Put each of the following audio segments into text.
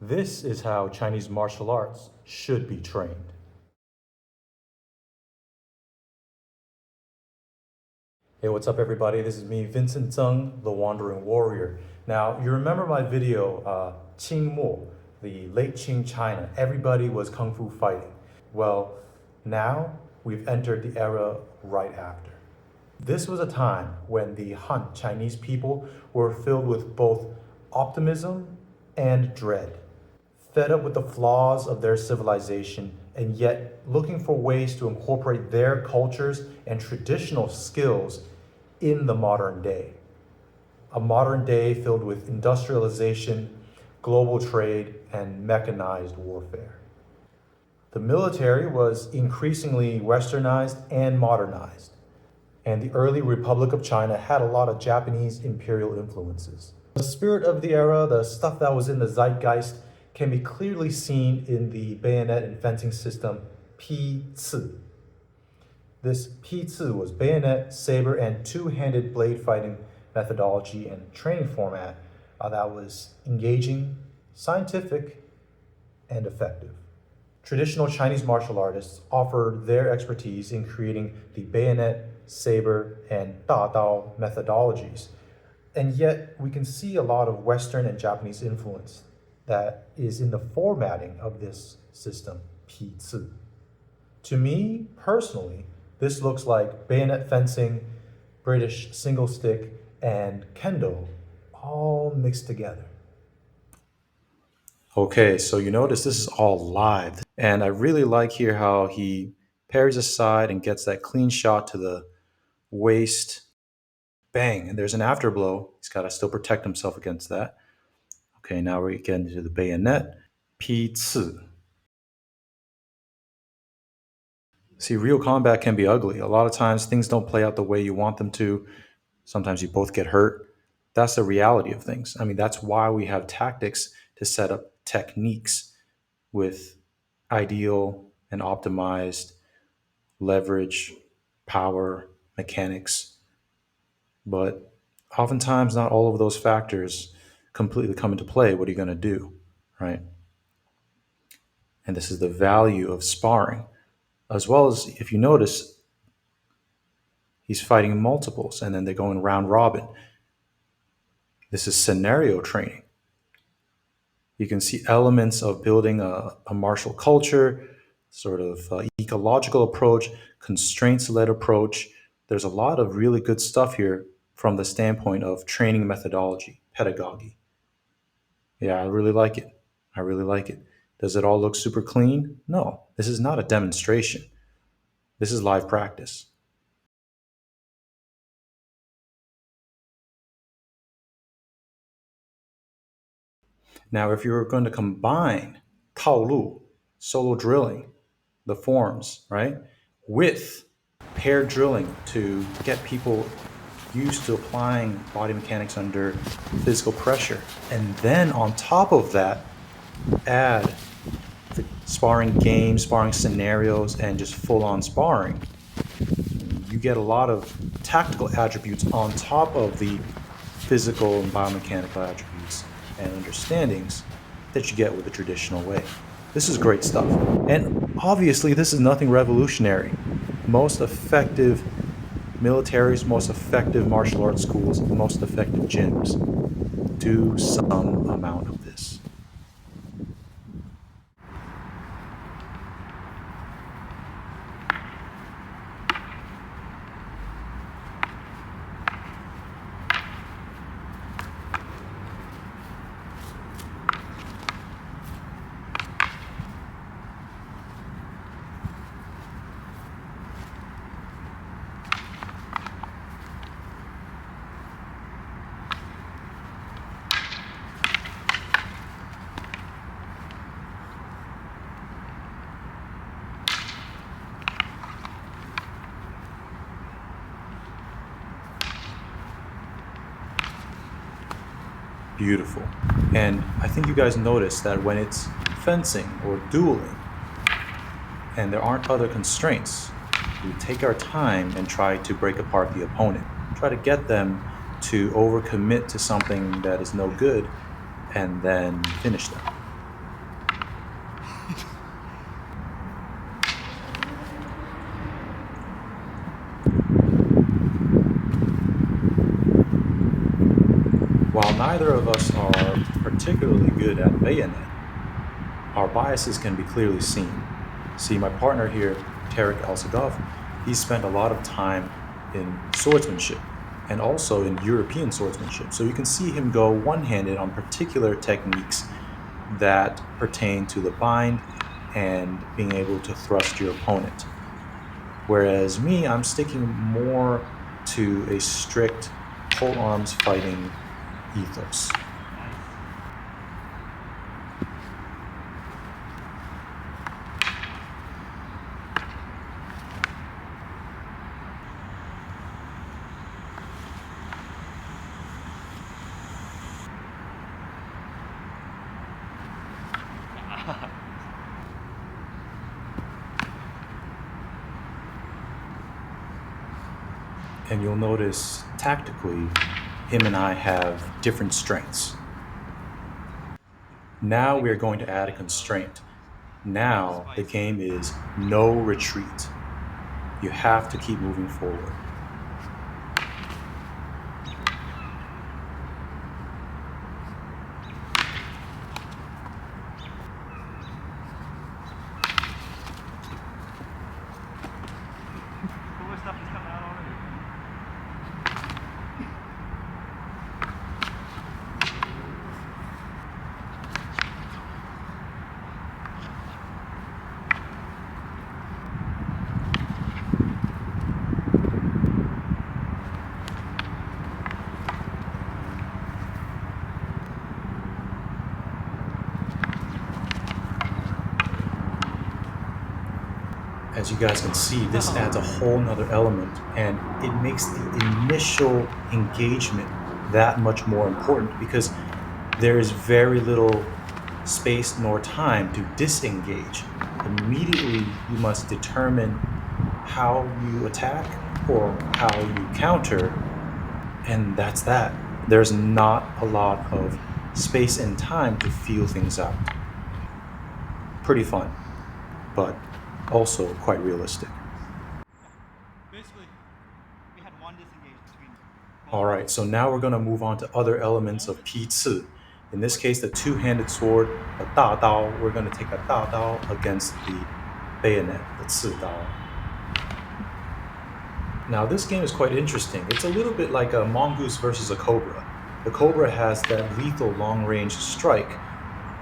This is how Chinese martial arts should be trained. Hey, what's up everybody? This is me, Vincent Zeng, the Wandering Warrior. Now, you remember my video, Qing Mo, the late Qing China. Everybody was Kung Fu fighting. Well, now we've entered the era right after. This was a time when the Han Chinese people were filled with both optimism and dread. Fed up with the flaws of their civilization and yet looking for ways to incorporate their cultures and traditional skills in the modern day. A modern day filled with industrialization, global trade, and mechanized warfare. The military was increasingly westernized and modernized, and the early Republic of China had a lot of Japanese imperial influences. The spirit of the era, the stuff that was in the zeitgeist, can be clearly seen in the bayonet and fencing system PiCi. This PiCi was bayonet, saber, and two-handed blade fighting methodology and training format that was engaging, scientific, and effective. Traditional Chinese martial artists offered their expertise in creating the bayonet, saber, and Dadao methodologies. And yet we can see a lot of Western and Japanese influence that is in the formatting of this system, PiCi. To me, personally, this looks like bayonet fencing, British single stick, and kendo all mixed together. Okay, so you notice this is all live. And I really like here how he parries aside and gets that clean shot to the waist. Bang, and there's an afterblow. He's got to still protect himself against that. Okay, now we're getting to the bayonet. PiCi. See, real combat can be ugly. A lot of times things don't play out the way you want them to. Sometimes you both get hurt. That's the reality of things. I mean, that's why we have tactics to set up techniques with ideal and optimized leverage, power, mechanics. But oftentimes, not all of those factors completely come into play. What are you going to do, right? And this is the value of sparring. As well as, if you notice, he's fighting multiples and then they're going round robin. This is scenario training. You can see elements of building a martial culture, sort of ecological approach, constraints-led approach. There's a lot of really good stuff here from the standpoint of training methodology, pedagogy. Yeah, I really like it. I really like it. Does it all look super clean? No, this is not a demonstration. This is live practice. Now, if you're going to combine 套路, solo drilling, the forms, right, with paired drilling to get people used to applying body mechanics under physical pressure, and then on top of that, add the sparring games, sparring scenarios, and just full-on sparring, you get a lot of tactical attributes on top of the physical and biomechanical attributes and understandings that you get with the traditional way. This is great stuff. And obviously, this is nothing revolutionary. Most effective militaries, most effective martial arts schools, most effective gyms do some amount of this. Beautiful. And I think you guys notice that when it's fencing or dueling and there aren't other constraints, we take our time and try to break apart the opponent, try to get them to overcommit to something that is no good, and then finish them. neither of us are particularly good at bayonet, our biases can be clearly seen. See, my partner here, Tarek Al-Sadaf, he spent a lot of time in swordsmanship and also in European swordsmanship. So you can see him go one-handed on particular techniques that pertain to the bind and being able to thrust your opponent. Whereas me, I'm sticking more to a strict whole arms fighting ethos. And you'll notice tactically, him and I have different strengths. Now we're going to add a constraint. Now the game is no retreat. You have to keep moving forward. As you guys can see, this adds a whole nother element, and it makes the initial engagement that much more important because there is very little space nor time to disengage. Immediately, you must determine how you attack or how you counter, and that's that. There's not a lot of space and time to feel things out. Pretty fun, but also quite realistic. Basically, we had one disengage between. All right, so now we're going to move on to other elements of PiCi. In this case, the two-handed sword, a Dadao. We're going to take a Dadao against the bayonet, the Ci. Now, this game is quite interesting. It's a little bit like a mongoose versus a cobra. The cobra has that lethal long-range strike,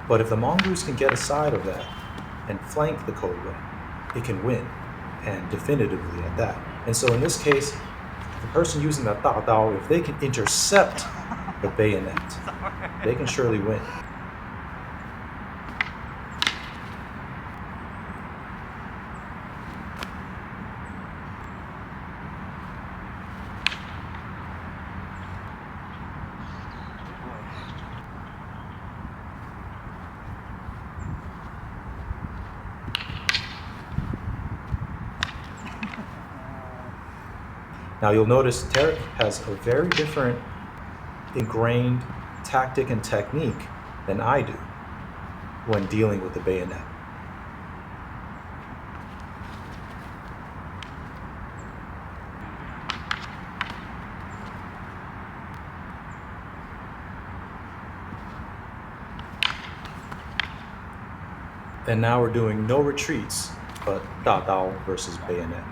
but if the mongoose can get aside of that and flank the cobra, it can win, and definitively at that. And so in this case, the person using that Dadao, if they can intercept the bayonet, they can surely win. Now you'll notice Tarek has a very different ingrained tactic and technique than I do when dealing with the bayonet. And now we're doing no retreats, but Dadao versus bayonet.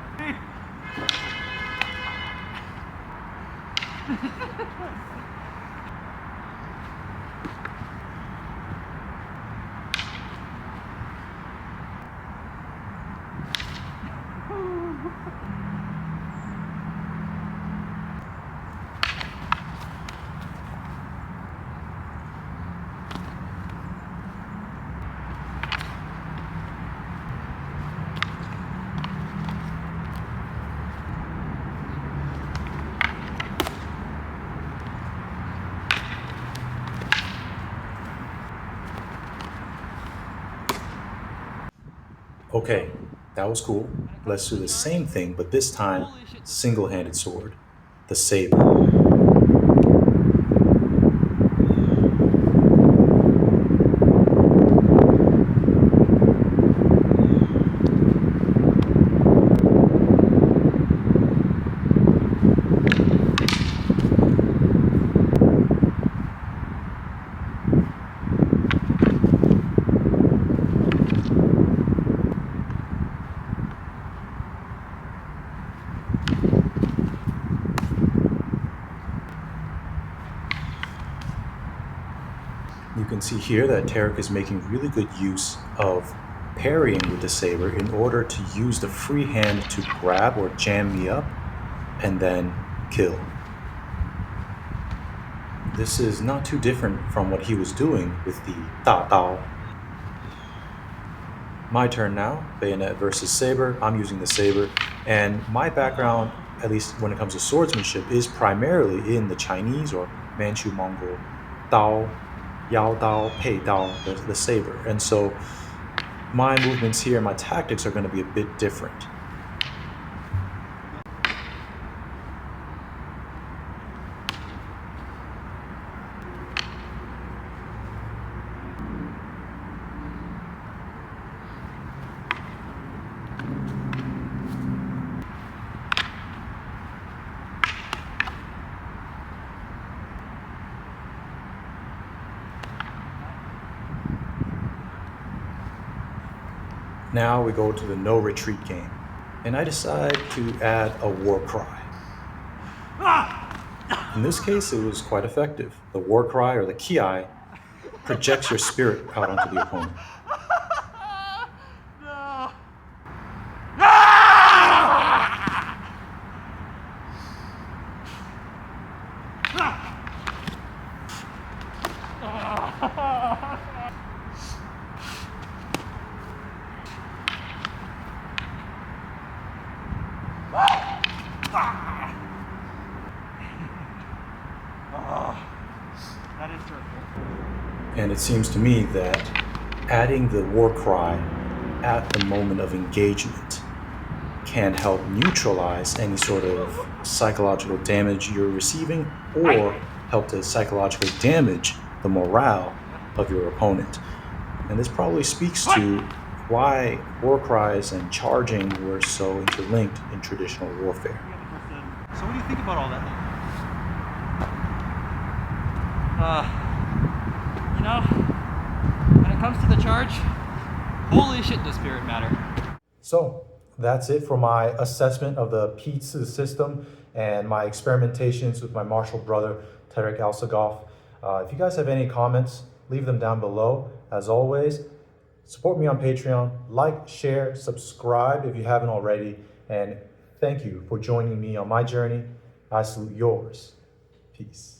Okay, that was cool. Let's do the same thing, but this time, single-handed sword, the Saber. can see here that Tarek is making really good use of parrying with the saber in order to use the free hand to grab or jam me up and then kill. This is not too different from what he was doing with the Dadao. My turn now, bayonet versus saber. I'm using the saber, and my background, at least when it comes to swordsmanship, is primarily in the Chinese or Manchu-Mongol Dao, Yao Dao, Pei Dao, the saber. And so my movements here, my tactics are going to be a bit different. Now we go to the no retreat game, and I decide to add a war cry. In this case, it was quite effective. The war cry, or the Ci, projects your spirit out onto the opponent. No. That is hurtful. And it seems to me that adding the war cry at the moment of engagement can help neutralize any sort of psychological damage you're receiving, or help to psychologically damage the morale of your opponent. And this probably speaks to why war cries and charging were so interlinked in traditional warfare. So what do you think about all that? When it comes to the charge, holy shit does spirit matter. So that's it for my assessment of the PiCi system and my experimentations with my martial brother, Tarek Alsagov. If you guys have any comments, leave them down below. As always, support me on Patreon, like, share, subscribe if you haven't already, and thank you for joining me on my journey. I salute yours. Peace.